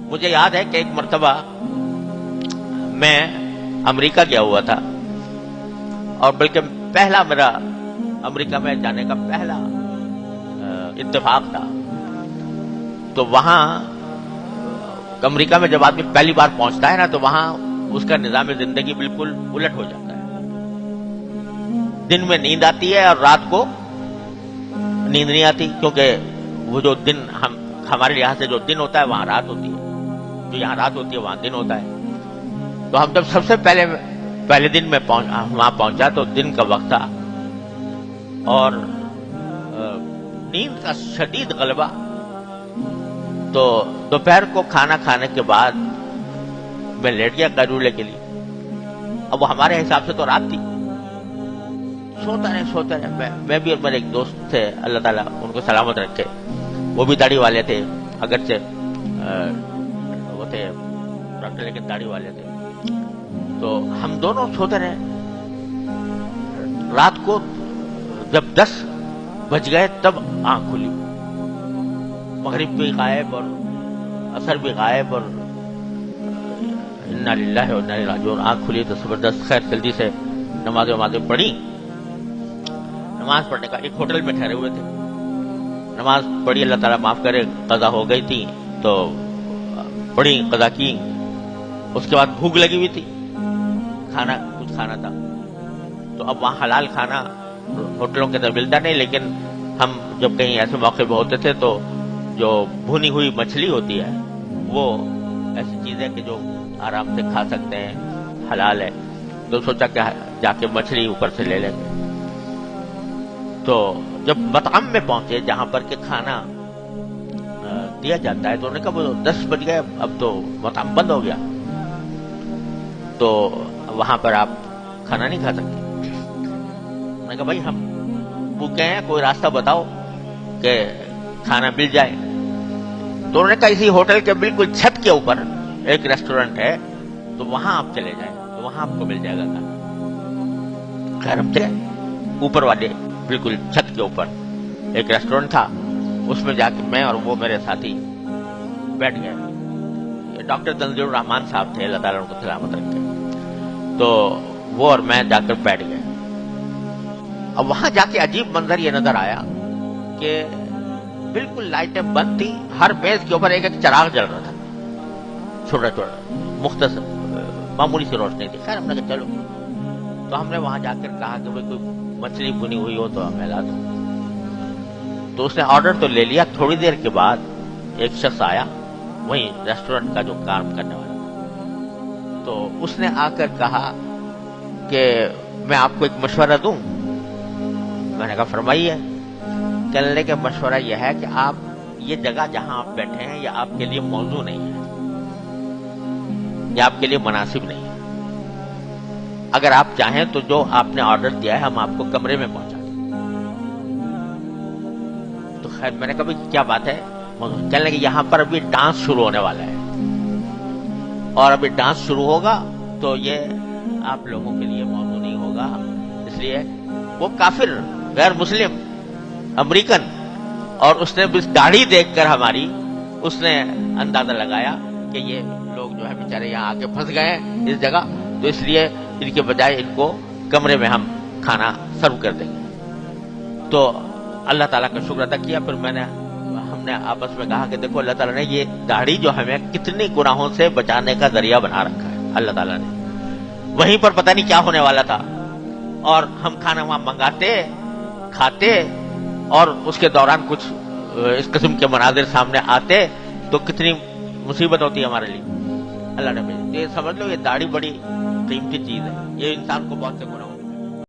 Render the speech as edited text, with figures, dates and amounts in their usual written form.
مجھے یاد ہے کہ ایک مرتبہ میں امریکہ گیا ہوا تھا، اور بلکہ پہلا میرا امریکہ میں جانے کا پہلا اتفاق تھا۔ تو وہاں امریکہ میں جب آدمی پہلی بار پہنچتا ہے نا، تو وہاں اس کا نظام زندگی بالکل الٹ ہو جاتا ہے۔ دن میں نیند آتی ہے اور رات کو نیند نہیں آتی، کیونکہ وہ جو دن ہمارے لحاظ سے جو دن ہوتا ہے وہاں رات ہوتی ہے، جو یہاں رات ہوتی ہے وہاں دن ہوتا ہے۔ تو ہم جب سب سے پہلے دن میں وہاں پہنچا تو دن کا وقت تھا، اور نیند کا شدید غلبہ۔ تو دوپہر کو کھانا کھانے کے بعد میں لیٹ گیا قیلولے کے لیے۔ اب وہ ہمارے حساب سے تو رات تھی، سوتا رہے میں بھی، اور میرے ایک دوست تھے، اللہ تعالیٰ ان کو سلامت رکھے، وہ بھی داڑھی والے تھے، اگرچہ وہ تھے ڈاکٹر لیکن داڑھی والے تھے۔ تو ہم دونوں سوتے رہے۔ رات کو جب 10 بج گئے تب آنکھ کھلی، مغرب بھی غائب اور عصر بھی غائب، اور انا للہ و انا الیہ راجعون۔ آنکھ کھلی تو زبردست، خیر جلدی سے نمازیں پڑھی۔ نماز پڑھنے کا ایک ہوٹل میں ٹھہرے ہوئے تھے، نماز پڑھی، اللہ تعالیٰ معاف کرے، قضا ہو گئی تھی تو پڑھی، قضا کی۔ اس کے بعد بھوک لگی ہوئی تھی، کچھ کھانا تھا۔ تو اب وہاں حلال کھانا ہوٹلوں کے اندر ملتا نہیں، لیکن ہم جب کہیں ایسے موقع پہ ہوتے تھے تو جو بھونی ہوئی مچھلی ہوتی ہے وہ ایسی چیز ہے کہ جو آرام سے کھا سکتے ہیں، حلال ہے۔ تو سوچا کہ جا کے مچھلی اوپر سے لے لیں گے۔ تو جب مطعم میں پہنچے جہاں پر کہ کھانا دیا جاتا ہے، تو انہوں نے کہا وہ 10 بج گئے، اب تو مطعم بند ہو گیا، تو وہاں پر آپ کھانا نہیں کھا سکتے۔ میں نے کہا بھائی ہم بھوکے ہیں، کوئی راستہ بتاؤ کہ کھانا مل جائے۔ تو انہوں نے کہا اسی ہوٹل کے بالکل چھت کے اوپر ایک ریسٹورینٹ ہے، تو وہاں آپ چلے جائیں، تو وہاں آپ کو مل جائے گا کھانا۔ خیر ہم چلے، اوپر والے بالکل چھت کے اوپر ایک ریسٹورینٹ تھا، اس میں جا کے میں اور وہ میرے ساتھی بیٹھ گئے۔ ڈاکٹر تنزیل الرحمان صاحب تھے، اللہ تعالیٰ ان کو سلامت رکھے۔ تو وہ اور میں جا کر بیٹھ گئے۔ اب وہاں جا کے عجیب منظر یہ نظر آیا کہ بالکل لائٹیں بند تھی، ہر میز کے اوپر ایک چراغ جل رہا تھا، چھوٹا مختصر معمولی سی روشنی تھی۔ خیر ہم نے کہا چلو، تو ہم نے وہاں جا کر کہا کہ کوئی مچھلی بنی ہوئی ہو تو ہمیں لا دو۔ تو اس نے آرڈر تو لے لیا۔ تھوڑی دیر کے بعد ایک شخص آیا، وہیں ریسٹورینٹ کا جو کام کرنے والا تھا، تو اس نے آ کر کہا کہ میں آپ کو ایک مشورہ دوں۔ میں نے کہا فرمائیے۔ کہنے لگے کہ مشورہ یہ ہے کہ آپ یہ جگہ جہاں آپ بیٹھے ہیں یہ آپ کے لیے موزوں نہیں ہے، یہ آپ کے لیے مناسب نہیں ہے۔ اگر آپ چاہیں تو جو آپ نے آرڈر دیا ہے ہم آپ کو کمرے میں پہنچا دیں۔ تو خیر میں نے کہا کیا بات ہے؟ کہنے لگے یہاں پر ابھی ڈانس شروع ہونے والا ہے، اور ابھی ڈانس شروع ہوگا تو یہ آپ لوگوں کے لیے موضوع نہیں ہوگا، اس لیے وہ کافر غیر مسلم امریکن، اور اس نے بس داڑھی دیکھ کر ہماری اس نے اندازہ لگایا کہ یہ لوگ جو ہے بیچارے یہاں آ کے پھنس گئے ہیں اس جگہ، تو اس لیے ان کے بجائے ان کو کمرے میں ہم کھانا سرو کر دیں گے۔ تو اللہ تعالیٰ کا شکر ادا کیا۔ پھر ہم نے آپس میں کہا کہ دیکھو اللہ تعالیٰ نے یہ داڑھی جو ہمیں کتنی گناہوں سے بچانے کا ذریعہ بنا رکھا ہے، اللہ تعالیٰ نے۔ وہیں پر پتہ نہیں کیا ہونے والا تھا، اور ہم کھانا وہاں منگاتے کھاتے، اور اس کے دوران کچھ اس قسم کے مناظر سامنے آتے تو کتنی مصیبت ہوتی ہے ہمارے لیے۔ اللہ نے یہ سمجھ لو یہ داڑھی بڑی قیمتی چیز ہے، یہ انسان کو بہت سے گناہ